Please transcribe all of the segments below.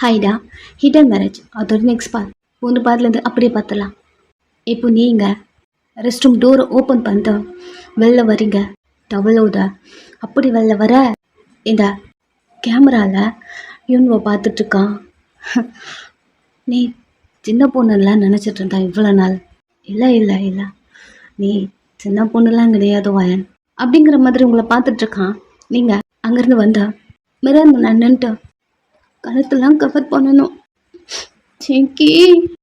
ஹைடா, hit and marriage அதோட next part. ஒன்று பார்ட்லேருந்து அப்படியே பார்த்துலாம். இப்போ நீங்கள் ரெஸ்ட் ரூம் டோரை ஓப்பன் பண்ணிட்டு வெளில வரீங்க. டவலோட அப்படி வெளில வர இந்த கேமராவில் இவனுவ பார்த்துட்ருக்கான். நீ சின்ன பொண்ணுலாம் நினச்சிட்டு இருந்தா இவ்வளோ நாள். இல்லை இல்லை இல்லை, நீ சின்ன பொண்ணுலாம் கிடையாது வயன் அப்படிங்கிற மாதிரி உங்களை பார்த்துட்ருக்கான். நீங்கள் அங்கேருந்து வந்தா மிரர் நான் நின்ட்டு கழுத்தெல்லாம் கவர் பண்ணணும் சிக்கி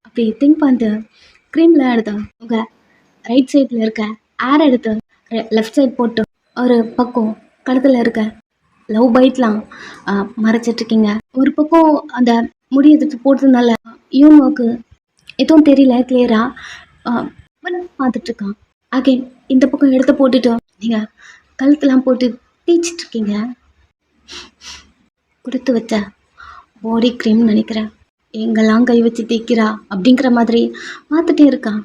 அப்படி திங்க் பண்ணிட்டு க்ரீமில் எடுத்து உங்கள் ரைட் சைடில் இருக்க ஏர் எடுத்து லெஃப்ட் சைட் போட்டு ஒரு பக்கம் கழுத்தில் இருக்க லவ் பைட்லாம் மறைச்சிட்ருக்கீங்க. ஒரு பக்கம் அந்த முடி எடுத்து போட்டதுனால யூனோக்கு எதுவும் தெரியல கிளியராக பார்த்துட்ருக்கான். அகைன் இந்த பக்கம் எடுத்து போட்டுட்டு நீங்கள் கழுத்தெல்லாம் போட்டு தேய்ச்சிட்ருக்கீங்க. கொடுத்து வச்ச பாடி க்ரீம்னு நினைக்கிறேன், எங்கெல்லாம் கை வச்சு தேய்க்கிறா அப்படிங்கிற மாதிரி பார்த்துட்டே இருக்கான்.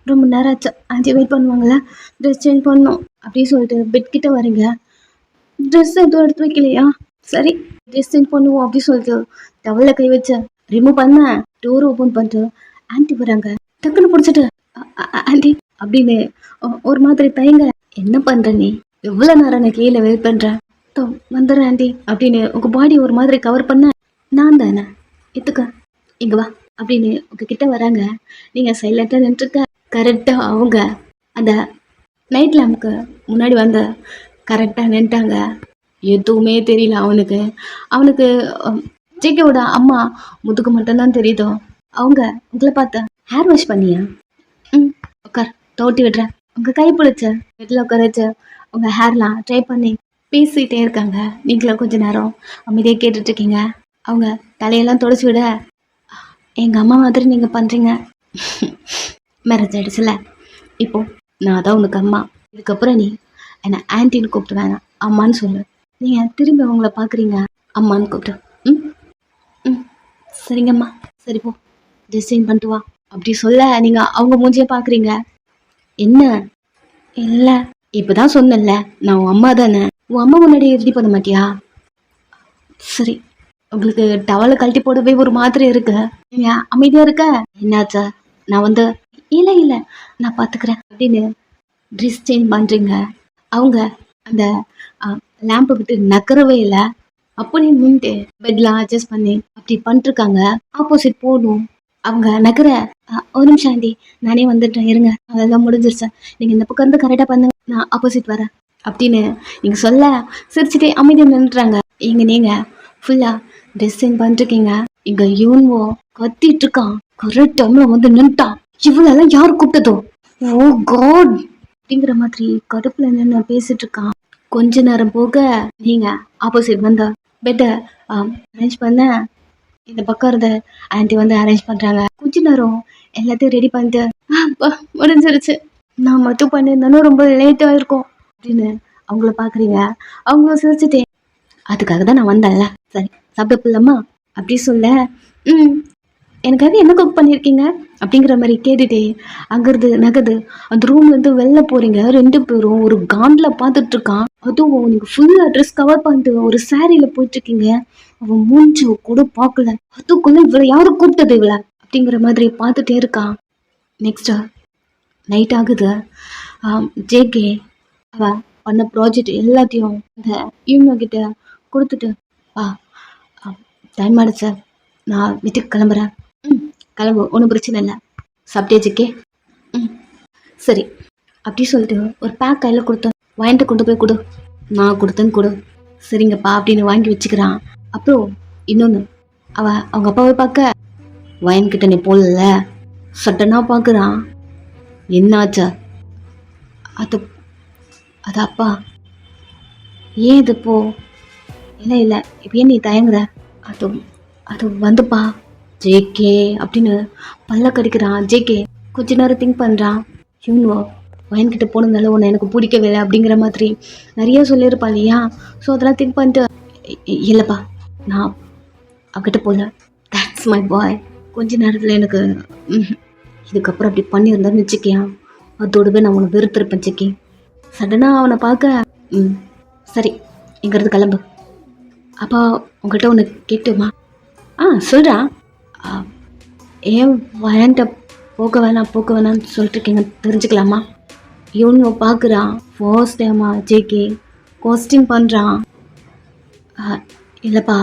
ரொம்ப நேரம் ஆச்சு, ஆண்டி வெயிட் பண்ணுவாங்களா, ட்ரெஸ் சேஞ்ச் பண்ணணும் அப்படின்னு சொல்லிட்டு பெட்கிட்ட வரீங்க. ட்ரெஸ் எதுவும் எடுத்து வைக்கலையா, சரி ட்ரெஸ் சேஞ்ச் பண்ணுவோம் அப்படின்னு சொல்லிட்டு டவலில் கை வச்ச ரிமூவ் பண்ண டோர் ஓப்பன் பண்ணிட்டு ஆண்டி வராங்க. டக்குன்னு பிடிச்சிட்டு ஆண்டி அப்படின்னு ஒரு மாதிரி தயங்க. என்ன பண்ணுற நீ, எவ்வளோ நேரம் நான் கீழே வெயிட் பண்ணுறேன், வந்துடுறேன் ஆண்டி அப்படின்னு உங்கள் பாடி ஒரு மாதிரி கவர் பண்ண நான் தானே எத்துக்க இங்கே வா அப்படின்னு உங்ககிட்ட வராங்க. நீங்கள் சைலண்ட்டாக நின்றுருக்க. கரெக்டாக அவங்க அந்த நைட் லேம்புக்கு முன்னாடி வந்து கரெக்டாக நின்ட்டாங்க. எதுவுமே தெரியல அவனுக்கு. அவனுக்கு ஜேகேவோட அம்மா முதுகு மட்டும்தான் தெரியுதோ. அவங்க உங்களை பார்த்த ஹேர் வாஷ் பண்ணியா, உட்கார் தோட்டி விடுறேன், உங்கள் கை பிடிச்ச வீட்டில் உட்கார வச்சு உங்கள் ஹேர்லாம் ட்ரை பண்ணி பேசிகிட்டே இருக்காங்க. நீங்களும் கொஞ்ச நேரம் அமைதியாக கேட்டுட்ருக்கீங்க. அவங்க தலையெல்லாம் தொடச்சி விட எங்கள் அம்மா மாதிரி நீங்கள் பண்ணுறீங்க. மேரேஜ் ஆகிடுச்சுல, இப்போது நான் தான் உனக்கு அம்மா. இதுக்கப்புறம் நீ என்னை ஆன்ட்டின்னு கூப்பிட்டு வேணாம், அம்மான்னு சொல்லு. நீங்கள் திரும்பி அவங்கள பார்க்குறீங்க, அம்மான்னு கூப்பிட்டு. ம் ம் சரிங்கம்மா, சரி போ ட்ரெஸ் சேஞ்ச் பண்ணிட்டு வா அப்படி சொல்ல நீங்கள் அவங்க மூஞ்சியை பார்க்குறீங்க. என்ன இல்லை, இப்போ தான் சொன்னேன்ல நான் உன் அம்மா தானே, உன் அம்மா முன்னாடி ரெடி பண்ண மாட்டியா? சரி, உங்களுக்கு டவலை கழட்டி போடவே ஒரு மாதிரி இருக்கு, நீங்கள் அமைதியாக இருக்க. என்னாச்சா, நான் வந்து இல்லை இல்லை நான் பார்த்துக்கிறேன் அப்படின்னு ட்ரெஸ் சேஞ்ச் பண்ணுறீங்க. அவங்க அந்த லேம்பை விட்டு நகரவே இல்லை, அப்படி நின்றுட்டு பெட்லாம் அட்ஜஸ்ட் பண்ணி அப்படி பண்ணிட்டுருக்காங்க. ஆப்போசிட் போகணும் அவங்க நகர. ஒரு நிமிஷம் ஆண்டி நானே வந்துட்டேன் இருங்க, அதெல்லாம் முடிஞ்சிருச்சேன், நீங்கள் இந்த பக்கம் இருந்து கரெக்டாக பண்ணுங்க, நான் ஆப்போசிட் வரேன் அப்படின்னு நீங்கள் சொல்ல சிரிச்சுட்டே அமைதியாக நின்றுறாங்க. இங்கே நீங்கள் ஃபுல்லாக ட்ரெஸ் சேஞ்ச் பண்ணிருக்கீங்க. இங்கே யூன்வோ கத்திட்டு இருக்கான். கரெக்ட் டைமில் வந்து நின்ட்டான். இவளெல்லாம் யார் கூப்பிட்டதோ, ஓ காட் அப்படிங்கிற மாதிரி கடுப்பில் நின்று பேசிட்டு இருக்கான். கொஞ்ச நேரம் போக நீங்கள் ஆப்போசிட் வந்த பெட்டை அரேஞ்ச் பண்ண இந்த பக்கம் இருந்த ஆன்ட்டி வந்து அரேஞ்ச் பண்ணுறாங்க. கொஞ்ச நேரம் எல்லாத்தையும் ரெடி பண்ணிட்டு முடிஞ்சிருச்சு, நான் மட்டும் பண்ணியிருந்தாலும் ரொம்ப லேட்டாக இருக்கும் அப்படின்னு அவங்கள பார்க்குறீங்க. அவங்களும் சிரிச்சுட்டே அதுக்காக தான் நான் வந்தேன்ல, சரி சாப்பிட போலாமா அப்படி சொல்ல, எனக்காக என்ன குக் பண்ணியிருக்கீங்க அப்படிங்கிற மாதிரி கேட்டுட்டே அங்கிருந்து நகது அந்த ரூம்லேருந்து வெளில போகிறீங்க. 2 பேரும் ஒரு காண்டில் பார்த்துட்ருக்கான். அதுவும் நீங்கள் ஃபுல்லாக ட்ரெஸ் கவர் பண்ணிட்டு ஒரு சாரியில் போயிட்டுருக்கீங்க. அவன் மூஞ்சி கூட பார்க்கல, அதுக்குள்ளே இவ்வளோ யாரும் கூப்பிட்டது இவ்வளோ அப்படிங்கிற மாதிரி பார்த்துட்டே இருக்கான். நெக்ஸ்ட்டு நைட் ஆகுது. ஜேகே அவள் பண்ண ப்ராஜெக்ட் எல்லாத்தையும் இந்த இவங்ககிட்ட கொடுத்துட்டு டைம் ஆயிடுச்சு, நான் வீட்டுக்கு கிளம்புறேன். கிளம்பு, ஒன்றும் பிரச்சனை இல்லை. சாப்பிட்டே ஜேகே? சரி அப்படி சொல்லிட்டு ஒரு பேக் கையில் கொடுத்தேன், வாங்கிட்டு கொண்டு போய் கொடு. நான் கொடுத்தேன்னு கொடு. சரிங்கப்பா அப்படின்னு வாங்கி வச்சுக்கிறான். அப்புறம் இன்னொன்று, அவங்க அப்பாவை பார்க்க வயன்கிட்ட நீ போடல, சட்டனாக பார்க்குறான். என்னாச்சா? அது அது அப்பா ஏன் இது போ? இல்லை இல்லை இப்போ ஏன் நீ தயங்குற? அது அது வந்துப்பா ஜேகே அப்படின்னு பல்ல கடிக்கிறான். ஜேகே கொஞ்ச நேரம் திங்க் பண்ணுறான். இவனோ வயன்கிட்ட போனதுனால உன்னை எனக்கு பிடிக்கவே இல்லை அப்படிங்கிற மாதிரி நிறைய சொல்லியிருப்பா இல்லையா. ஸோ அதெல்லாம் திங்க் பண்ணிட்டு இல்லைப்பா நான் அவகிட்ட போகல, தேட்ஸ் மை பாய். கொஞ்ச நேரத்தில் எனக்கு இதுக்கப்புறம் அப்படி பண்ணியிருந்தான்னு வச்சுக்கேன், அதோடவே நான் உன்னை வெறுத்திருப்பேன் ஜேகே. சடனாக அவனை பார்க்க சரி இங்கிறது கிளம்பு. அப்பா உங்கள்கிட்ட ஒன்று கேட்டுமா? சொல்கிறான். ஏன் வயன்ட்ட போக வேணாம்னு சொல்லிட்டு இருக்கீங்க தெரிஞ்சுக்கலாமா? இவனு பார்க்குறான். ஃபர்ஸ்ட் டைமா ஜேகே கோஸ்டிங் பண்ணுறான். இல்லைப்பா,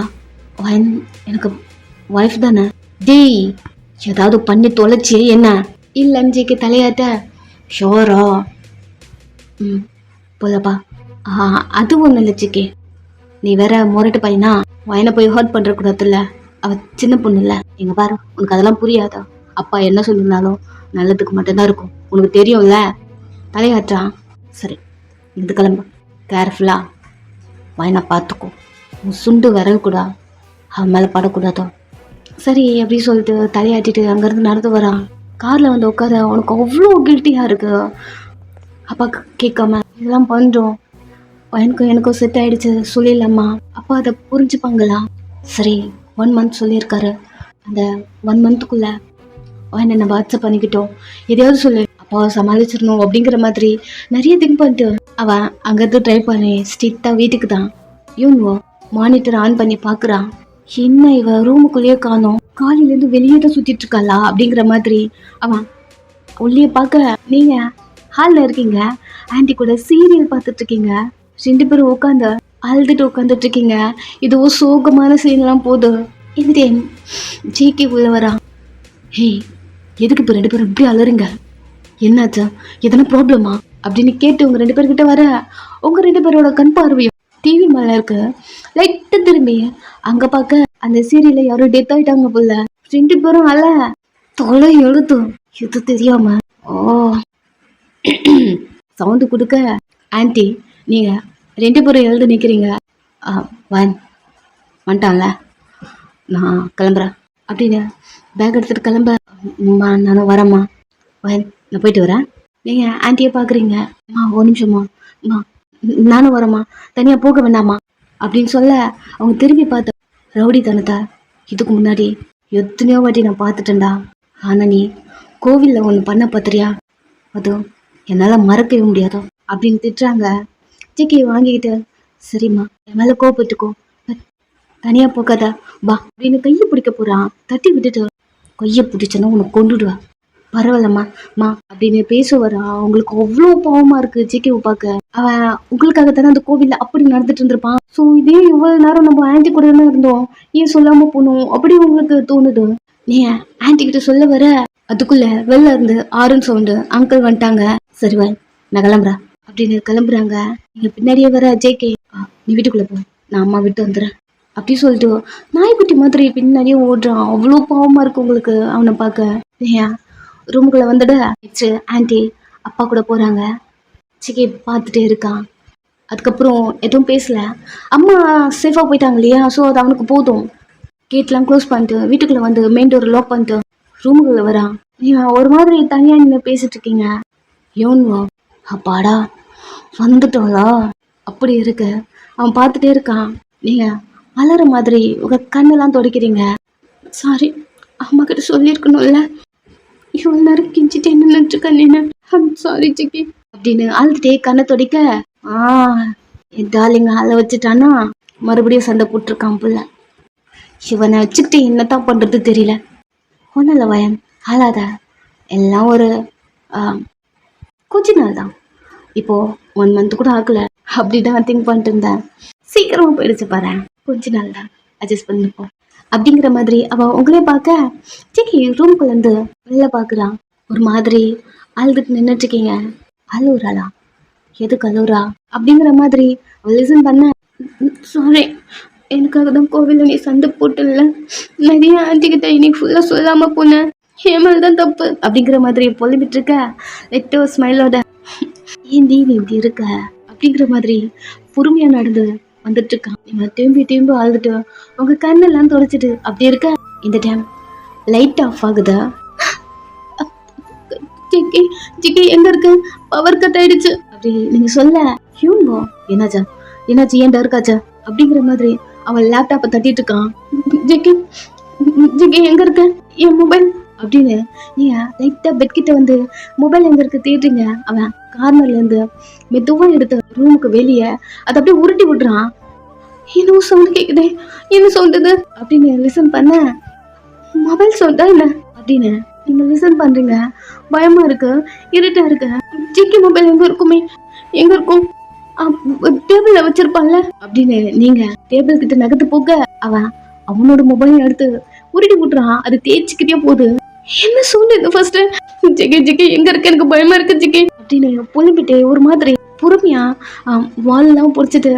வயன் எனக்கு ஒய்ஃப் தானே. டேய், ஏதாவது பண்ணி தொலைச்சி என்ன? இல்லைன்னு ஜேகே தலையாட்ட. ஷோரா? போதப்பா. அது ஒன்றும் இல்லை ஜேகே, நீ வேற முரட்டு பையனா, வயனை போய் ஹர்ட் பண்ணுறக்கூடாதுல்ல. அவ சின்ன பொண்ணு இல்லை. எங்க பாரு, உனக்கு அதெல்லாம் புரியாதா? அப்பா என்ன சொல்லியிருந்தாலும் நல்லதுக்கு மட்டும்தான் இருக்கும், உனக்கு தெரியும்ல. தலையாட்டான். சரி, இது கிளம்பு. கேர்ஃபுல்லா வயனை பார்த்துக்கோ. உன் சுண்டு விரல் கூட அவன் மேலே படக்கூடாதோ. சரி அப்படி சொல்லிட்டு தலையாட்டிட்டு அங்கேருந்து நடந்து வரான். காரில் வந்து உட்கார அவனுக்கு அவ்வளோ கில்ட்டியாக இருக்கு. அப்பா கேட்காம இதெல்லாம் பண்ணுறோம், எனக்கும் செட் ஆகிடுச்சு சொல்லிடலாமா? அப்பா அதை புரிஞ்சுப்பாங்களா? சரி 1 மந்த் சொல்லியிருக்காரு. அந்த 1 மந்த்துக்குள்ளே அவன் என்ன வாட்ஸ்அப் பண்ணிக்கிட்டோம், எதையாவது சொல்லு, அப்பாவை சமாளிச்சிடணும் அப்படிங்கிற மாதிரி நிறைய திங்க் பண்ணிட்டு அவன் அங்கேருந்து ட்ரை பண்ணி ஸ்ட்ரிக்டாக வீட்டுக்கு தான். இவனுவோ மானிட்டர் ஆன் பண்ணி பார்க்குறான். என்ன இவ ரூமுக்குள்ளேயே காணோம், காலையிலேருந்து வெளியே தான் சுற்றிட்டு இருக்காளா அப்படிங்கிற மாதிரி அவன் உள்ளே பார்க்க. நீங்கள் ஹாலில் இருக்கீங்க, ஆன்டி கூட சீரியல் பார்த்துட்டு இருக்கீங்க, 2 பேரும் உட்காந்து அழுதுட்டு உட்காந்துட்டு இருக்கீங்க. இதுவோ சோகமான சீன்லாம் போகுது. இந்த டைம் ஜேகே உள்ள வரான். ஹே, எதுக்கு இப்போ 2 பேரும் இப்படி அலறீங்க? என்னாச்சா, எதனா ப்ராப்ளமா அப்படின்னு கேட்டு உங்க 2 பேர்கிட்ட வர. உங்க 2 பேரோட கண் பார்வையும் டிவி மேலே இருக்கு. லைட்டு திரும்பி அங்கே பார்க்க அந்த சீரியலில் யாரோ டெத் ஆகிட்டாங்க போல. 2 பேரும் அல்ல தொலை எழுத்து இது தெரியாம சவுண்டு கொடுக்க. ஆன்டி, நீங்கள் 2 பேரும் எழுந்து நிற்கிறீங்க. வந்துட்டான்ல, நான் கிளம்புறேன் அப்படின்னு பேக் எடுத்துகிட்டு கிளம்ப. நானும் வரேம்மா. நான் போயிட்டு வரேன். நீங்கள் ஆன்ட்டியை பார்க்குறீங்க. ஒரு நிமிஷம்மா, நானும் வரேம்மா, தனியாக போக வேண்டாமா அப்படின்னு சொல்ல. அவங்க திரும்பி பார்த்த ரவுடித்தனத்தை இதுக்கு முன்னாடி எத்தனையோ வாட்டி நான் பார்த்துட்டேன்டா. ஆனால் நீ கோவிலில் ஒன்று பண்ண பார்த்துறியா, அதுவும் என்னால் மறக்கவே முடியாதோ அப்படின்னு திட்டுறாங்க. ஜிக்கியை வாங்கிக்கிட்டு, சரிம்மா என் மேலே கோபப்பட்டுக்கோ, தனியாக போகாத வா அப்படின்னு கையை பிடிக்க போகிறான். தட்டி விட்டுட்டு, கையை பிடிச்சனா உனக்கு கொண்டுடுவா, பரவாயில்லம்மா அப்படின்னு பேசுவாரா. அவங்களுக்கு அவ்வளோ பாவமாக இருக்குது ஜிக்கியை பார்க்க. அவன் உங்களுக்காக தானே அந்த கோவிலில் அப்படி நடந்துட்டு இருந்திருப்பான். ஸோ இதே இவ்வளோ நேரம் நம்ம ஆன்டி கூட தானே இருந்தோம், ஏன் சொல்லாமல் போகணும் அப்படி உங்களுக்கு தோணுது. நீ ஆன்டி கிட்ட சொல்ல வர, அதுக்குள்ள வெளில இருந்து ஆரன் சவுண்டு, அங்கிள் வந்துட்டாங்க. சரி வா நான் கிளம்புறேன் அப்படின்னு கிளம்புறாங்க. நீங்க பின்னாடியே வர ஜேகே, நீ வீட்டுக்குள்ள போ, நான் அம்மா விட்டு வந்துடுறேன் அப்படி சொல்லிட்டு நாய்க்குட்டி மாதிரி பின்னாடியே ஓடுறான். அவ்வளோ பாவமா இருக்கு உங்களுக்கு அவனை பார்க்க. ஏன் ரூமுக்குள்ள வந்துட ஆன்டி அப்பா கூட போறாங்க. ஜேகே பார்த்துட்டே இருக்கான். அதுக்கப்புறம் எதுவும் பேசல. அம்மா சேஃபாக போயிட்டாங்க இல்லையா, ஸோ அது அவனுக்கு போதும். கேட்லாம் க்ளோஸ் பண்ணிட்டு வீட்டுக்குள்ள வந்து மெயின் டோர் லாக் பண்ணிட்டு ரூமுக்குள்ள வரான். நீங்கள் ஒரு மாதிரி தனியாக நின்று பேசிட்டு இருக்கீங்க. யோன்வா, அப்பாடா வந்துட்டோங்களா அப்படி இருக்கு. அவன் பார்த்துட்டே இருக்கான். நீங்கள் அலற மாதிரி உங்கள் கண்ணெல்லாம் துடைக்கிறீங்க. சாரி, அம்மா கிட்ட சொல்லியிருக்கணும்ல, இவ்வளோ நேரம் கிஞ்சிட்டு என்ன நினச்சிருக்கேன், சாரி ஜிக்கி அப்படின்னு அழுதுட்டே கண்ணை துடைக்க. டார்லிங்க அழ வச்சுட்டானா மறுபடியும் சண்டை போட்டிருக்கான் புள்ள. இவனை வச்சுக்கிட்டு என்னத்தான் பண்ணுறது தெரியல. ஒன்றும் இல்லை வயன், அழாத, எல்லாம் ஒரு கொஞ்ச நாள் தான், இப்போது 1 மந்த் கூட ஆகல அப்படிதான் திங்க் பண்ணிட்டு இருந்தேன். சீக்கிரமாக போயிடுச்சு பாரு, கொஞ்ச நாள் தான், அட்ஜஸ்ட் பண்ணிப்போம் அப்படிங்கிற மாதிரி. அவன் உங்களே பார்க்க ஜிக்கி ரூம்குள்ளேருந்து வெளில பார்க்குறான். ஒரு மாதிரி அழுதுட்டு நின்றுட்டுருக்கீங்க. அழுவுறாளா, எதுக்கு அழுவுறா அப்படிங்கிற மாதிரி லிசன் பண்ண. சாரி, எனக்காக தான் கோவிலில் நீ சண்டை போட்டுல, நிறைய ஆண்டிக்கிட்ட இன்னைக்கு ஃபுல்லாக சொல்லாமல் போனேன், ஏமல் தான் தப்பு அப்படிங்கிற மாதிரி பொலிமிட்டு இருக்க. லெட்டோ ஸ்மைலோட, ஏன் நீ இப்படி இருக்க அப்படிங்கிற மாதிரி பொறுமையாக நடந்து வந்துட்டு இருக்கான். நீங்கள் திரும்பி அழுதுட்டு உங்கள் கண்ணெல்லாம் துடைச்சிட்டு அப்படி இருக்க. இந்த டைம் லைட் ஆஃப் ஆகுதா. ஜிக்கி எங்க இருக்கு, பவர் கட் ஆயிடுச்சு அப்படி நீங்க சொல்ல. ஹியூம்போ, என்னாச்சு ஏன் டர்க்காச்சா அப்படிங்கிற மாதிரி அவன் லேப்டாப்பை தட்டிட்டு இருக்கான். ஜிக்கி எங்க இருக்கு, என் மொபைல் அப்படின்னு நீங்க லைட்டா பெட் கிட்ட வந்து மொபைல் எங்க இருக்கு தேடுறீங்க. அவன் கார்னர்ல இருந்து மெதுவா எடுத்த ரூமுக்கு வெளியே அதை அப்படியே உருட்டி விடுறான். இன்னும் சவுண்ட் கேக்குதே, என்ன சவுண்ட் அப்படின்னு லிசன் பண்ண, மொபைல் சவுண்டா என்ன அப்படின்னு நீங்க லிசன் பண்றீங்க. பயமா இருக்கு, இருட்டா இருக்கு. ஜிக்கி மொபைல் எங்க இருக்குமே, எங்க இருக்கும், டேபிள்ல வச்சிருப்பான்ல அப்படின்னு நீங்க டேபிள் கிட்ட நகர்த்து போக அவன் அவனோட மொபைல் எடுத்து உருட்டி விட்டுறான். அது தேய்ச்சிக்கிட்டே போகுது. என்ன சவுண்ட் ஃபர்ஸ்ட், ஜிக்கி ஜிக்கி எங்க இருக்கு, எனக்கு பயமா இருக்கு ஜிக்கி அப்படின்னு புலம்பிட்டு ஒரு மாதிரி பொறுமையா வால்லாம் பொடிச்சிட்டு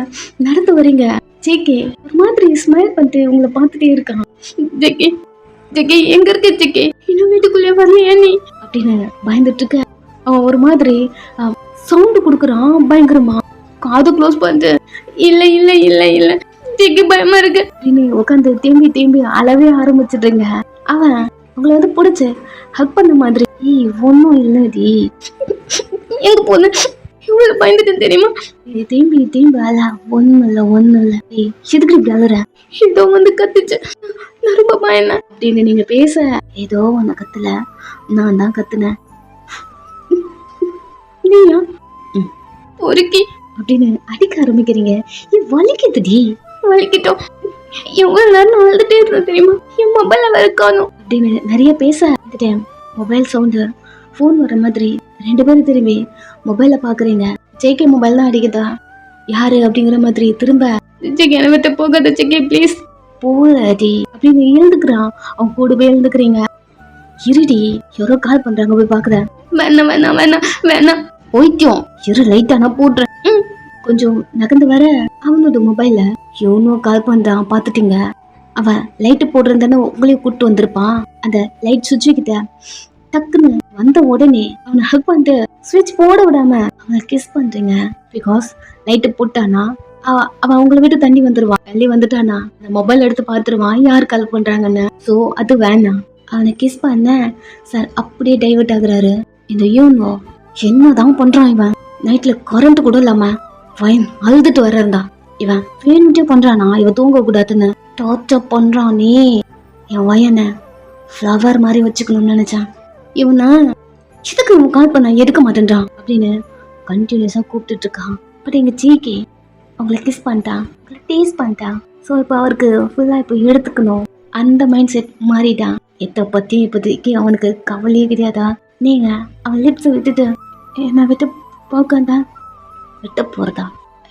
நடந்து வரீங்க. ஜிக்கி ஒரு மாதிரி ஸ்மைல் பண்ணிட்டு உங்களை பார்த்துட்டே இருக்கான். ஜிக்கி ஜிக்கி எங்க இருக்க ஜிக்கி, இன்னும் வீட்டுக்குள்ளே வரலையா நீ அப்படின்னு பயந்துட்டு இருக்க. அவன் ஒரு மாதிரி சவுண்டு கொடுக்குறான் பயங்கரமா. காது க்ளோஸ் பண்ணிட்டு இல்ல இல்ல இல்ல இல்ல ஜிக்கி பயமா இருக்கு அப்படின்னு உட்காந்து தேம்பி தேம்பி அளவே ஆரம்பிச்சிடுங்க. அவன் உங்களை பிடிச்சு ஹக் பண்ண மாதிரி, ஒன்னும் இல்லடி எங்க போன இவ்வளவு பயந்துட்டேன் தெரியுமா, தேம்பி தேம்பி அல, ஒண்ணும் இல்ல எதுக்கு இப்படி அழுற, ஏதோ கத்துச்சு நான் ரொம்ப பயன அப்படின்னு நீங்க பேச, ஏதோ ஒண்ணு கத்துல, நான் தான் கத்துனேன், நீயா பொறுக்கி அப்படின்னு அடிக்க ஆரம்பிக்கிறீங்க. வலிக்குதுடி, வலிக்கிட்டோம், எவ்வளவு நேரம் அழுதுட்டே இருந்தேன் தெரியுமா, என் மொபைல்ல வேற காணும் அப்படின்னு நிறைய பேச வந்துட்டேன். மொபைல் சவுண்டு, போன் வர மாதிரி ரெண்டு பேரும் திரும்பி மொபைல பாக்குறீங்க. ஜேகே மொபைல் தான் அடிக்குதா, யாரு அப்படிங்கிற மாதிரி திரும்ப, ஜேகே என்ன விட்டு போகாத ஜேகே ப்ளீஸ் போறடி அப்படின்னு எழுந்துக்கிறான். அவன் கூடவே எழுந்துக்கிறீங்க. இருடி யாரோ கால் பண்றாங்க, போய் பாக்குற. வேணாம் வேணாம் வேணாம் வேணாம் போய்க்கும், இரு லைட்டா நான் போடுறேன். கொஞ்சம் நகர்ந்து வர அவனோட மொபைல்ல எவனோ கால் பண்றான் பாத்துட்டீங்க. அவன் லைட்டு போடுறதானே உங்களையும் கூப்பிட்டு வந்திருப்பான். அந்த லைட் சுவிட்சு கிட்ட டக்குன்னு வந்த உடனே அவனை ஹக் பண்ணிட்டு சுவிட்ச் போட விடாம அவனை கிஸ் பண்றீங்க. பிகாஸ் லைட்டு போட்டானா அவன் அவங்கள விட்டு தண்ணி வந்துருவான். தள்ளி வந்துட்டானா அந்த மொபைல் எடுத்து பாத்துருவான் யார் கால் பண்றாங்கன்னு. சோ அது வேணாம். அவனை கிஸ் பண்ண சார் அப்படியே டைவர்ட் ஆகுறாரு. இந்த யூனோ என்னதான் பண்றான் இவன், நைட்ல கரண்ட் கூட இல்லாம ஃபைன் அழுதுட்டு வர்றா. இவன் வேணுட்டே பண்றானா, இவன் தூங்க கூடாதுன்னு டார்ச்சர் பண்றானே. என் வயனை ஃப்ளவர் மாதிரி வச்சுக்கணும்னு நினைச்சான். இவனா இதுக்கு இவன் கால் பண்ண எடுக்க மாட்டேன்றான் அப்படின்னு கண்டினியூஸா கூப்பிட்டுட்டு இருக்கான். பட் எங்க ஜிகே அவங்களை கிஸ் பண்ணிட்டான், டேஸ்ட் பண்ணிட்டான். ஸோ இப்போ அவருக்கு ஃபுல்லா இப்போ எடுத்துக்கணும் அந்த மைண்ட் செட் மாறிட்டான். எதை பத்தி இப்போதைக்கு அவனுக்கு கவலையே கிடையாதா. நீங்க அவன் லிப்ஸ் விட்டுட்டு என்னை விட்டு போக்கண்டா, விட்டு போறதா,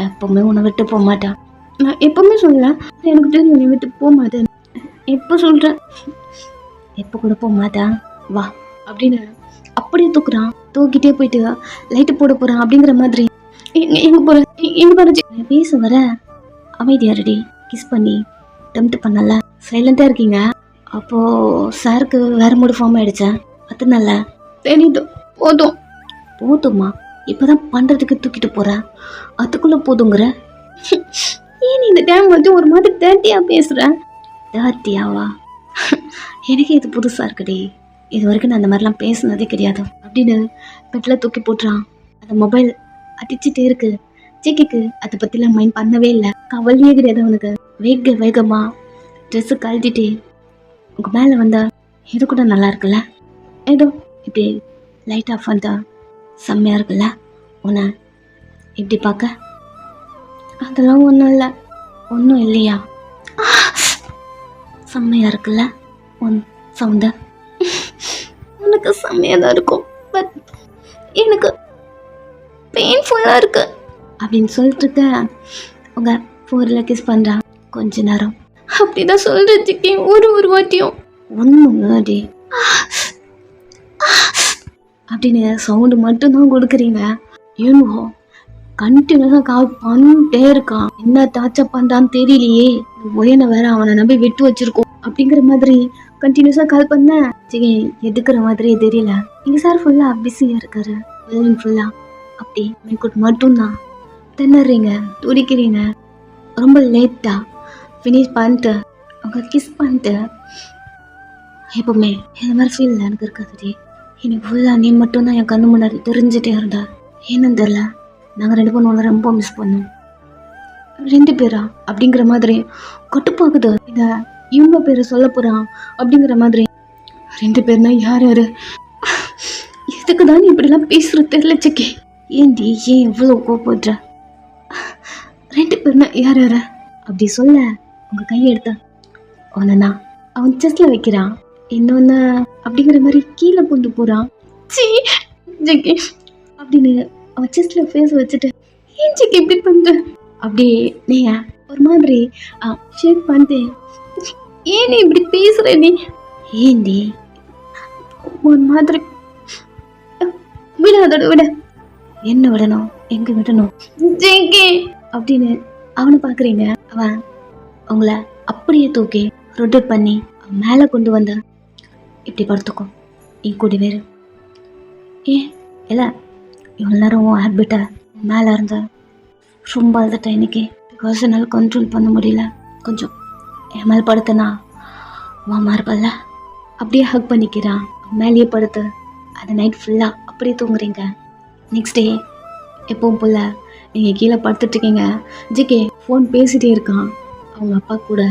எப்பவுமே உன்னை விட்டு போக மாட்டான். நான் எப்பவுமே சொல்லல, எனக்கு தெரியும் உன்னை விட்டு போக மாட்டேன். எப்போ சொல்றேன், எப்போ கூட போக மாட்டான் வா அப்படின்னு அப்படியே தூக்குறான். தூக்கிட்டே போயிட்டு லைட்டு போட போறான் அப்படிங்கிற மாதிரி. எங்க போற எங்க போற பேச வர அமைதியாரடி கிஸ் பண்ணி டெம்ப்ட் பண்ணல. சைலண்டா இருக்கீங்க. அப்போ சாருக்கு வேற மூடு ஃபார்ம் ஆயிடுச்சேன். அதனால தெரியுது போதும் போதுமா, இப்பதான் பண்றதுக்கு தூக்கிட்டு போற, அதுக்குள்ள போதுங்கிற. ஏன் இந்த டைம் ஒரு மாதிரி டேட்டியா பேசுற. டேட்டியாவா, எனக்கு இது புதுசா இருக்குடி, இது வரைக்கும் நான் அந்த மாதிரிலாம் பேசுனதே கிடையாது அப்படின்னு பெட்ல தூக்கி போட்டுறான். அந்த மொபைல் அடிச்சுட்டே இருக்கு. ஜிக்கிக்கு அதை பத்திலாம் மைண்ட் பண்ணவே இல்லை, கவலையே கிடையாது அவனுக்கு. வேகமா ட்ரெஸ்ஸு கழட்டிட்டு உங்க மேல வந்தா இது கூட நல்லா இருக்குல்ல, ஏதோ இப்படி லைட் ஆஃப் வந்தா செம்மையா இருக்குல்ல, உன்னை இப்படி பார்க்க. அதெல்லாம் ஒன்றும் இல்லையா, செம்மையா இருக்குல்ல உன் சவுண்ட. உனக்கு செம்மையா தான் இருக்கும், பட் எனக்கு பெயின்ஃபுல்லா இருக்கு அப்படின்னு சொல்லிட்டு இருக்க. உங்க போரில் கிஸ் பண்றான். கொஞ்ச நேரம் அப்படிதான் சொல்ற ஜிக்கி, ஒரு வாட்டியும் ஒன்றுடி அப்படின்னு சவுண்டு மட்டும்தான் கொடுக்குறீங்க. ஏனோ கண்டினியூஸா கால் பண்ணிட்டே இருக்கான். என்ன டார்ச்சர் பண்றான்னு தெரியலையே, ஒயனை வேற அவனை நம்பி விட்டு வச்சிருக்கோம் அப்படிங்கிற மாதிரி கண்டினியூஸா கால் பண்ண சரி எடுக்கிற மாதிரியே தெரியல. இங்க சார் ஃபுல்லா பிஸியா இருக்காரு, ஃபுல்லா அப்படி மேற்கொண்டு மட்டும்தான் திணறீங்க, துடிக்கிறீங்க. ரொம்ப லேட்டா ஃபினிஷ் பண்ணிட்டு அவங்க கிஸ் பண்ணிட்டு எப்பவுமே இந்த மாதிரி ஃபீல் எனக்கு இருக்காதுடி. எனக்கு ஃபுல்லாக நீ மட்டும்தான் என் கண்ணு முன்னாடி தெரிஞ்சுட்டே இருந்தா. என்னன்னு தெரில, நாங்கள் 2 பேரும் ரொம்ப மிஸ் பண்ணோம். 2 பேரா அப்படிங்கிற மாதிரி கட்டுப்பாக்குது. இந்த இவங்க பேரை சொல்ல போறான் அப்படிங்கிற மாதிரி. 2 பேர்னா யார் யாரு, இதுக்கு தான் இப்படிலாம் பேசுறது தெரியல சிக்கி. ஏன்டி ஏன் இவ்வளோ கோபப்படுற? 2 பேர்னா யார் யார அப்படி சொல்ல உங்கள் கையை எடுத்த ஒன்றுனா அவன் செஸ்ல வைக்கிறான், இன்னொன்று அப்படிங்கிற மாதிரி கீழே கொண்டு போகிறான். சீ ஜிக்கி அப்படின்னு அவன் செஸ்ல ஃபேஸ் வச்சுட்டு, ஏன் ஜிக்கி இப்படி பண்ணுற அப்படியே நீங்க ஒரு மாதிரி ஷேக் பண்ணிட்டு, ஏன் நீ இப்படி பேசுற நீ, ஏண்டி ஒரு மாதிரி விட அதோட விட என்ன விடணும் எங்க விடணும் ஜிக்கி அப்படின்னு அவனை பார்க்குறீங்க. அவன் அவங்கள அப்படியே தூக்கி ரொட்டேட் பண்ணி மேலே கொண்டு வந்த, இப்படி படுத்துக்கும் என் கூடி வேறு ஏன் இல்லை இவ்வளோ நேரம் ஹேபிட்டை மேலே இருந்த ரொம்ப அழுதுட்டேன் இன்னைக்கு. பிகாஸ் என்னால் கண்ட்ரோல் பண்ண முடியல. கொஞ்சம் என் மேலே படுத்தனா மாமா இருப்பல்ல, அப்படியே ஹக் பண்ணிக்கிறான். மேலேயே படுத்து அந்த நைட் ஃபுல்லாக அப்படியே தூங்குறீங்க. நெக்ஸ்ட் டே எப்பவும் போல் நீங்கள் கீழே படுத்துட்ருக்கீங்க. ஜிகே ஃபோன் பேசிகிட்டே இருக்கான் அவங்க அப்பா கூட.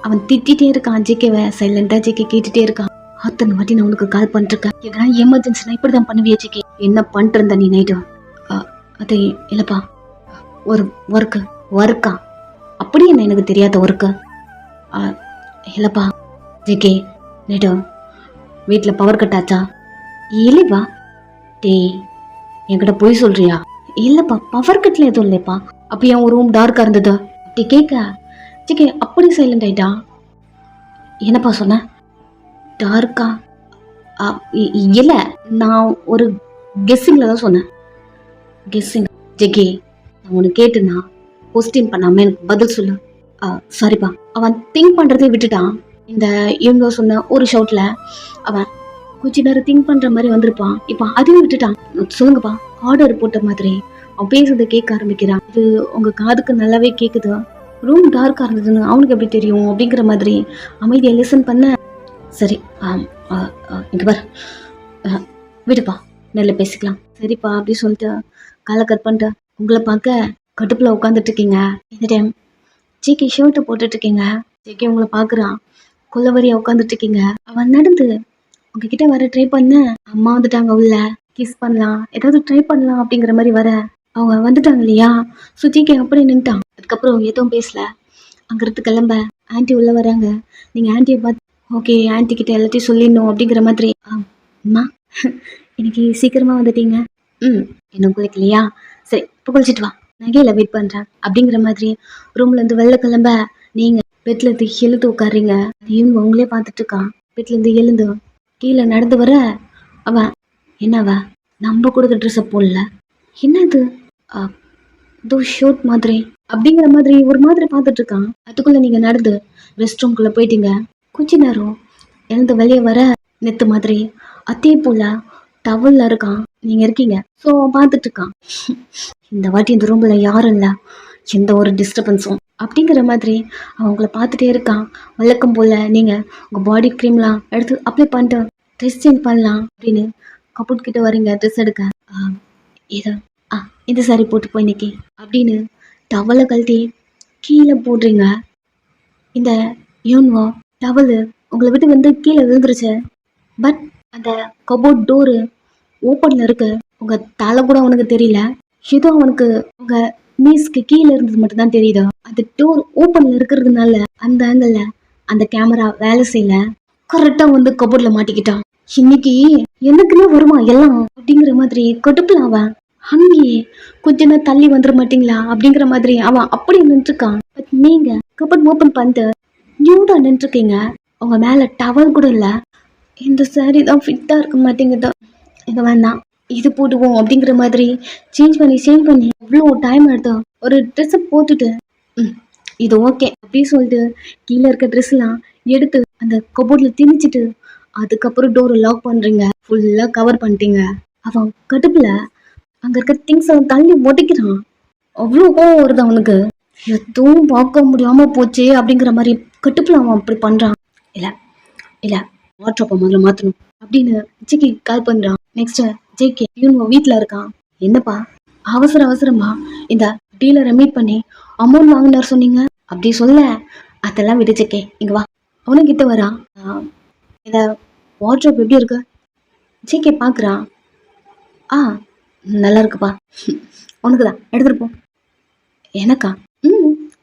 அவன் திட்டிகிட்டே இருக்கான் ஜிகேவை. சைலண்டாக ஜிகே கேட்டுகிட்டே இருக்கான். அத்தனை வாட்டி நான் உனக்கு கால் பண்ணிருக்கேன், எதனா எமர்ஜென்சினா இப்படி தான் பண்ணுவியா ஜிகே, என்ன பண்ணிருந்த நீ நைட்டு? அது இல்லைப்பா ஒரு ஒர்க்கா அப்படி என்ன எனக்கு தெரியாத ஒர்க்கு இல்லைப்பா. ஜிகே நைட்டு வீட்டில் பவர் கட் ஆச்சா? இல்லைப்பா. டேய் என்கிட்ட போய் சொல்றியா? இல்லைப்பா பவர் கட்டில் எதுவும் இல்லைப்பா. அப்போ என் ஒரு ரூம் டார்க்காக இருந்தது அப்படி கேட்க ஜிகே அப்படி சைலண்ட் ஆயிட்டா. என்னப்பா சொன்ன? டார்க்கா? இல்லை நான் ஒரு கெஸ்ஸிங்கில் தான் சொன்னேன். கெஸ்ஸிங் ஜிகே நான் உனக்கு கேட்டுனா கொஸ்டின் பண்ணாம எனக்கு பதில் சொல்லு. சாரிப்பா. அவன் திங்க் பண்ணுறதே விட்டுட்டான். இந்த இவங்க சொன்ன ஒரு ஷவுட்ல அவன் கொஞ்ச நேரம் திங்க் பண்ணுற மாதிரி வந்திருப்பான். இப்போ அதையும் விட்டுட்டான். சொல்லுங்கப்பா. ஆர்டர் போட்ட மாதிரி அவன் பேசுறதை கேட்க ஆரம்பிக்கிறான். இது உங்கள் காதுக்கு நல்லாவே கேட்குது. ரூம் டார்க்காக இருந்ததுன்னு அவனுக்கு எப்படி தெரியும் அப்படிங்கிற மாதிரி அமைதியை லிசன் பண்ண. சரி இங்கே பார் விடுப்பா நல்ல பேசிக்கலாம். சரிப்பா அப்படி சொல்லிட்டு காலை கட் பண்ணிட்டு உங்களை பார்க்க கட்டுப்பில் உட்காந்துட்டு இருக்கீங்க. இந்த டைம் ஜிகே ஷர்ட்டை போட்டுட்ருக்கீங்க. ஜிகே உங்களை பார்க்குறான். கொல்லவரியாக உட்காந்துட்டு இருக்கீங்க. அவன் நடந்து உங்ககிட்ட வர ட்ரை பண்ண, அம்மா வந்துட்டாங்க உள்ள, கிஸ் பண்ணலாம் ஏதாவது ட்ரை பண்ணலாம் அப்படிங்கிற மாதிரி வர அவங்க வந்துட்டாங்க இல்லையா. ஸோ ஜிகே அப்படியே நின்ட்டான். அதுக்கப்புறம் எதுவும் பேசல. அங்கிருந்து கிளம்ப ஆன்ட்டி உள்ளே வராங்க. நீங்கள் ஆன்ட்டியை பார்த்து ஓகே ஆன்ட்டி கிட்ட எல்லாத்தையும் சொல்லிடணும் அப்படிங்கிற மாதிரி. அம்மா இன்னைக்கு சீக்கிரமாக வந்துட்டீங்க. இன்னும் குளிக்கலையா? சரி இப்போ குளிச்சுட்டு வா, நகையில் வெயிட் பண்ணுறேன் அப்படிங்கிற மாதிரி ரூம்லேருந்து வெளில கிளம்ப நீங்கள் பெட்லேருந்து எழுந்து உட்காடுறீங்க. இவங்க அவங்களே பார்த்துட்டு இருக்கான். பெட்லேருந்து எழுந்து கீழே நடந்து வர அவன் என்னவா நம்ம கொடுத்த ட்ரெஸ்ஸை போடல, என்னது தோ ஷூட் மாதிரி அப்படிங்கிற மாதிரி ஒரு மாதிரி பார்த்துட்டு இருக்கான். அதுக்குள்ளே நீங்கள் நடந்து ரெஸ்ட் ரூம்குள்ளே போயிட்டீங்க. கொஞ்ச நேரம் எழுந்து வெளியே வர நெத்து மாதிரி அதே போல் டவலில் இருக்கான். நீங்கள் இருக்கீங்க. ஸோ பார்த்துட்டு இருக்கான். இந்த வாட்டி இந்த ரூமில் யாரும் இல்லை, எந்த ஒரு டிஸ்டர்பன்ஸும் அப்படிங்கிற மாதிரி அவங்கள பார்த்துட்டே இருக்கான். வழக்கம் போல் நீங்கள் உங்கள் பாடி க்ரீம்லாம் எடுத்து அப்ளை பண்ணிட்டு ட்ரெஸ் சேஞ்ச் பண்ணலாம் அப்படின்னு கபோர்ட் கிட்ட வரீங்க ட்ரெஸ் எடுக்க. ஏதோ இந்த சாரி போட்டு போய் இன்னைக்கு அப்படின்னு டவலை கழட்டி கீழே போடுறீங்க. இந்த யூன்வோ டவலு உங்களை விட்டு வந்து கீழே விழுந்துருச்சு. பட் அந்த கபோர்ட் டோரு ஓப்பனில் இருக்கு. உங்கள் தலை கூட அவனுக்கு தெரியல. ஏதோ அவனுக்கு உங்கள் நீஸ்க்கு கீழே இருந்தது மட்டும்தான் தெரியுது. அந்த டோர் ஓப்பனில் இருக்கிறதுனால அந்த ஆங்கிளில் அந்த கேமரா வேலை செய்யல. கரெக்டாக வந்து கபோர்டில் மாட்டிக்கிட்டான். இன்னைக்கு எனக்குன்னு வருமா எல்லாம் அப்படிங்கிற மாதிரி கடுப்புல அவன் அங்கேயே கொஞ்ச நேரம் தள்ளி வந்துட மாட்டீங்களா அப்படிங்கிற மாதிரி அவன் அப்படி நின்றுருக்கான். பட் நீங்க கபோர்ட் ஓப்பன் பண்ணிட்டு நியூடா நின்றுருக்கீங்க. உங்க மேல டவல் கூட இல்லை. இந்த சாரி தான் ஃபிட்டாக இருக்க மாட்டேங்குது, இங்கே வேண்டாம் இது போடுவோம் அப்படிங்கிற மாதிரி சேஞ்ச் பண்ணி அவ்வளோ டைம் எடுத்தோம். ஒரு ட்ரெஸ்ஸை போட்டுட்டு இது ஓகே அப்படின்னு சொல்லிட்டு கீழே இருக்க ட்ரெஸ்லாம் எடுத்து அந்த கபோர்டில் திணிச்சிட்டு அதுக்கப்புறம் டோரை லாக் பண்ணுறீங்க. ஃபுல்லாக கவர் பண்ணிட்டீங்க. அவன் கடுப்பில் அங்கே இருக்க திங்ஸ் அவன் தள்ளி உடைக்கிறான். அவ்வளோ கோவம் வருது அவனுக்கு. எதுவும் பார்க்க முடியாமல் போச்சு அப்படிங்கிற மாதிரி கடுப்பில் அவன் அப்படி பண்ணுறான். இல்லை வாட்ஸ்அப்பை முதல்ல மாற்றணும் அப்படின்னு ஜிகே கால் பண்ணுறான். நெக்ஸ்ட்டு ஜேகே இவன் வீட்டில் இருக்கான். என்னப்பா அவசரமா இந்த டீலரை மீட் பண்ணி அமௌண்ட் வாங்கினார் சொன்னீங்க அப்படி சொல்ல, அதெல்லாம் விடு ஜேகே இங்கே வா. அவனுக்கிட்ட வரான். இந்த வாட்ஸ்அப் எப்படி இருக்கு? ஜேகே பார்க்குறான். நல்லா இருக்குப்பா. உனக்கு தான் எடுத்துகிட்டு போ. எனக்கா?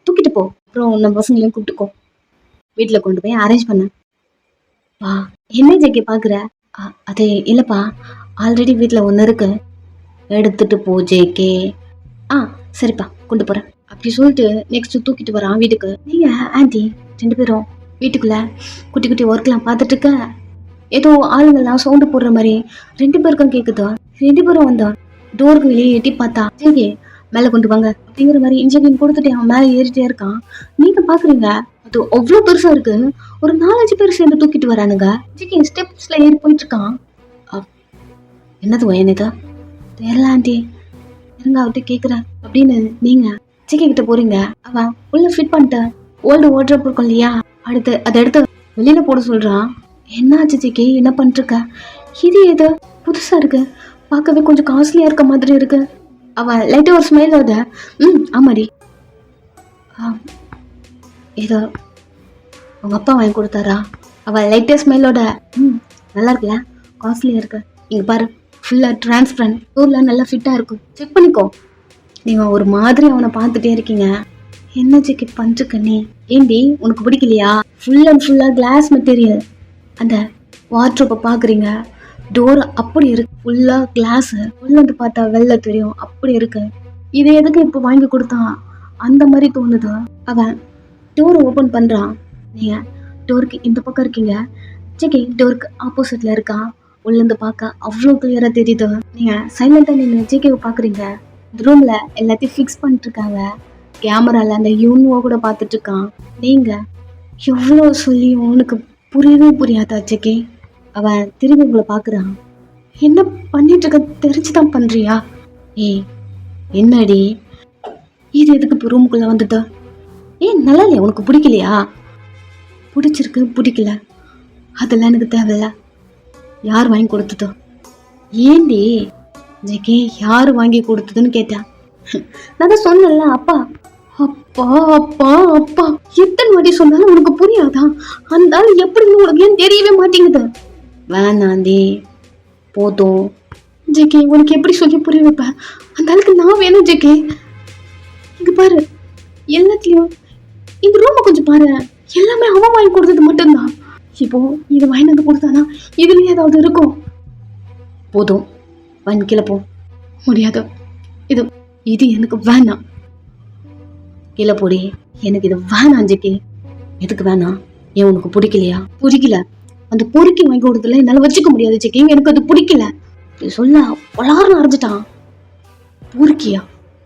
தூக்கிட்டு போ. அப்புறம் நம்ம பசங்களையும் கூப்பிட்டுக்கோ, வீட்டில் கொண்டு போய் அரேஞ்ச் பண்ண. பா, என்ன ஜெகே பார்க்குற? அது இல்லைப்பா, ஆல்ரெடி வீட்டில் ஒன்று இருக்கு, எடுத்துட்டு போ ஜேகே. ஆ சரிப்பா, கொண்டு போகிறேன். அப்படி சொல்லிட்டு நெக்ஸ்ட் தூக்கிட்டு வரான் வீட்டுக்கு. நீங்கள் ஆண்டி 2 பேரும் வீட்டுக்குள்ள குட்டி குட்டி ஒர்க்லாம் பார்த்துட்டு இருக்க, ஏதோ ஆளுங்கள்லாம் சவுண்டு போடுற மாதிரி 2 பேருக்கும் கேட்குதா. 2 பேரும் வந்தா டோருக்கு வெளியே எட்டி பார்த்தா ஜேகே மேலே கொண்டு வாங்க அப்படிங்கிற மாதிரி இன்ஜினியரிங் கொடுத்துட்டு அவன் மேலே ஏறிட்டே இருக்கான். நீங்கள் பார்க்குறீங்க அது அவ்வளோ பெருசாக இருக்கு. ஒரு 4-5 பேர் சேர்ந்து தூக்கிட்டு வரானுங்க. ஜேகே ஸ்டெப்ஸில் ஏறி போயிட்டு இருக்கான். என்னது வயனிதா தெரியல ஆண்டி, இருங்க அவர்கிட்ட கேட்குறேன் அப்படின்னு நீங்கள் ஜேகே கிட்ட போறீங்க. அவன் உள்ள ஃபிட் பண்ணிட்ட ஓல்டு வாட்ரப் இருக்கும் இல்லையா, அடுத்து அதை எடுத்து வெளியில போட சொல்றான். என்னாச்சு ஜேகே, என்ன பண்ணிருக்க? இது எது புதுசா இருக்கு, பார்க்கவே கொஞ்சம் காஸ்ட்லியா இருக்க மாதிரி இருக்கு. அவன் லைட்டா ஒரு ஸ்மைல் வருத. ஆமாடி, ஏதோ உங்க அப்பா வாங்கி கொடுத்தாரா? அவள் லைட்டா ஸ்மைலோட நல்லா இருக்குல்ல, காஸ்ட்லியா இருக்கு. இங்க பாரு, ஃபுல்லா டிரான்ஸ்பரண்ட், ஊர்ல நல்லா ஃபிட்டா இருக்கும், செக் பண்ணிக்கோ. நீங்க ஒரு மாதிரி அவனை பார்த்துட்டே இருக்கீங்க. என்ன ஜேகே பண்ணிருக்க நீ? ஏண்டி உனக்கு பிடிக்கலையா? ஃபுல் அண்ட் ஃபுல்லாக கிளாஸ் மெட்டீரியல். அந்த வாட்ரோப்பை பார்க்குறீங்க, டோர் அப்படி இருக்கு, ஃபுல்லாக கிளாஸு, உள்ளது பார்த்தா வெளில தெரியும், அப்படி இருக்கு. இதை எதுக்கு இப்போ வாங்கி கொடுத்தான் அந்த மாதிரி தோணுது. அவன் டோரை ஓப்பன் பண்ணுறான். நீங்கள் டோருக்கு இந்த பக்கம் இருக்கீங்க, ஜேகே டோருக்கு ஆப்போசிட்டில் இருக்கான். உள்ளேருந்து பார்க்க அவ்வளோ கிளியராக தெரியுது. நீங்கள் சைலண்டாக நின்று ஜேகேவை பார்க்குறீங்க. இந்த ரூமில் எல்லாத்தையும் ஃபிக்ஸ் பண்ணிட்டுருக்காங்க. கேமரால அந்த யூனுவோ கூட பார்த்துட்டு இருக்கான். நீங்க எவ்வளோ சொல்லியும் உனக்கு புரியவே புரியாதா ஜேகே? அவன் திரும்பி உங்களை பார்க்குறான். என்ன பண்ணிட்டு இருக்க தெரிஞ்சுதான் பண்றியா? ஏய் என்னடி இது, எதுக்கு இப்போ ரூமுக்குள்ள வந்துட்ட? நல்லா இல்லையா, உனக்கு பிடிக்கலையா? பிடிச்சிருக்கு பிடிக்கல அதெல்லாம் எனக்கு தேவையில்ல. யார் வாங்கி கொடுத்ததோ? ஏண்டி ஜேகே யார் வாங்கி கொடுத்ததுன்னு கேட்டேன். நான் தான் சொன்னேன்ல, அப்பா. அப்பா அப்பா அப்பா, எத்தனை வாட்டி சொன்னாலும் உனக்கு புரியாதா? அந்த ஆள் எப்படின்னு உனக்கு ஏன் தெரியவே மாட்டேங்குது. வேணாண்டி போதும் ஜேகே, உனக்கு எப்படி சொல்லி புரிய வைப்ப? அந்த ஆளுக்கு நான் வேணும் ஜேகே. இங்க பாரு, எல்லாத்தையும் இந்த ரூமை கொஞ்சம் பாரு, எல்லாமே அவன் வாங்கி கொடுத்தது மட்டும்தான். இப்போ இது வாங்கி வந்து கொடுத்தானா இதுலயே ஏதாவது இருக்கும். போதும் வாங்கி கீழே போ. முடியாது, இது இது எனக்கு வேணாம். கீழே போடி, எனக்கு இது வேணாம் ஜேகே. எதுக்கு வேணாம்? ஏன் உனக்கு பிடிக்கலையா? பிடிக்கல, அந்த பொறுக்கி வாங்கி கொடுத்ததுல என்னால வச்சுக்க முடியாது ஜேகே, எனக்கு அது பிடிக்கல. சொல்ல பலாரம் அரைஞ்சிட்டான். பொறுக்கியா?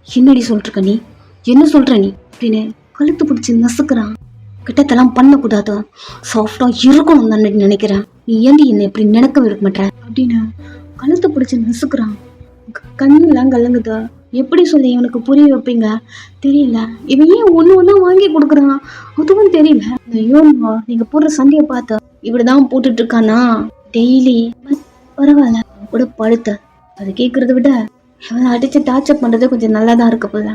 என்னடி சொல்ற நீ, என்ன சொல்ற நீ அப்படின்னு கழுத்து பிடிச்சி நசுக்குறான். கிட்டத்தெல்லாம் பண்ணக்கூடாது, சாஃப்டா இருக்கணும் தான் நினைக்கிறேன். நீ ஏண்டி என்ன எப்படி நினைக்க விட மாட்டேன் அப்படின்னு கழுத்து பிடிச்சி நசுக்குறான். கண்ணெல்லாம் கலங்குதா? எப்படி சொல்லி இவனுக்கு புரிய வைப்பீங்க தெரியல. இவன் ஏன் ஒன்று வாங்கி கொடுக்குறான் அதுவும் தெரியல. ஐயோ, நீங்க போடுற சண்டையை பார்த்தா இப்படிதான் போட்டுட்டு இருக்கானா டெய்லி. பரவாயில்ல கூட படுத்த, அது கேட்கறத விட இவனை அடிச்சு டார்ச்சர் பண்றது கொஞ்சம் நல்லாதான் இருக்கு போல.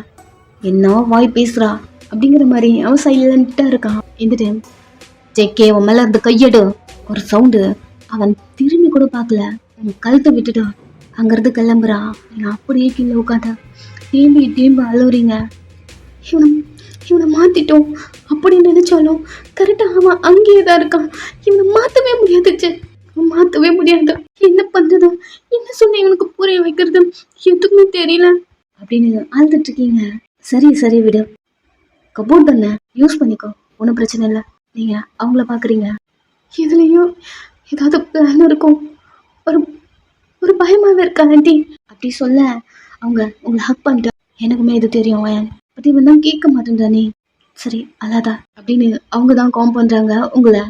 என்ன வாய் பேசுறா அப்படிங்கிற மாதிரி அவன் சைலண்டா இருக்கான். இந்த டைம் ஜேகே அவன் மேல இருந்து கையெடு, ஒரு சவுண்டு. அவன் திரும்பி கூட பார்க்கல, கழுத்தை விட்டுட்டு அங்கிருந்து கிளம்புறா. நீங்க அப்படியே கீழே உட்காந்த திரும்பி அழுவுறீங்க. இவனை மாத்திட்டோம் அப்படின்னு நினைச்சாலும் கரெக்டா அவன் அங்கேயே தான் இருக்கான். இவனை மாத்தவே முடியாதுச்சு, மாத்தவே முடியாது. என்ன பண்றது, என்ன சொன்ன இவனுக்கு புரிய வைக்கிறது எதுக்குமே தெரியல அப்படின்னு அழுதுட்டு இருக்கீங்க. சரி விடு, கபோர்ட் தானே, யூஸ் பண்ணிக்கோ, ஒன்றும் பிரச்சனை இல்லை. நீங்க அவங்கள பாக்குறீங்க, இதுலயும் ஏதாவது பிளான் இருக்கும், ஒரு பயமாவே இருக்கா ஆண்டி அப்படி சொல்ல அவங்க உங்களை ஹக் பண்ணிட்டு, எனக்குமே இது தெரியும் வயன், பட் இவன் தான் கேட்க மாட்டேன் நீ, சரி அல்லாதா அப்படின்னு அவங்க தான் காம் பண்றாங்க. உங்களை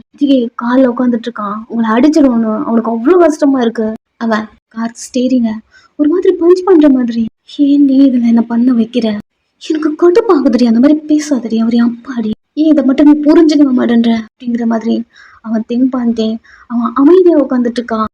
காலில் உட்காந்துட்டு இருக்கான், உங்களை அடிச்சிடுவானு அவனுக்கு அவ்வளோ கஷ்டமா இருக்கு. அவன் கார் ஸ்டேரிங்க ஒரு மாதிரி பஞ்ச் பண்ற மாதிரி. ஏன்டி இதுல என்ன பண்ண வைக்கிற, எனக்கு கடுப்பாகுதுடி, அந்த மாதிரி பேசாதடி, அவர் அப்பாடி, ஏன் இதை மட்டும் நீ புரிஞ்சுக்க மாட்டேன்ற அப்படிங்கிற மாதிரி அவன் திங்க் பண்ணிட்டேன். அவன் அமைதியா உட்காந்துட்டு இருக்கான்.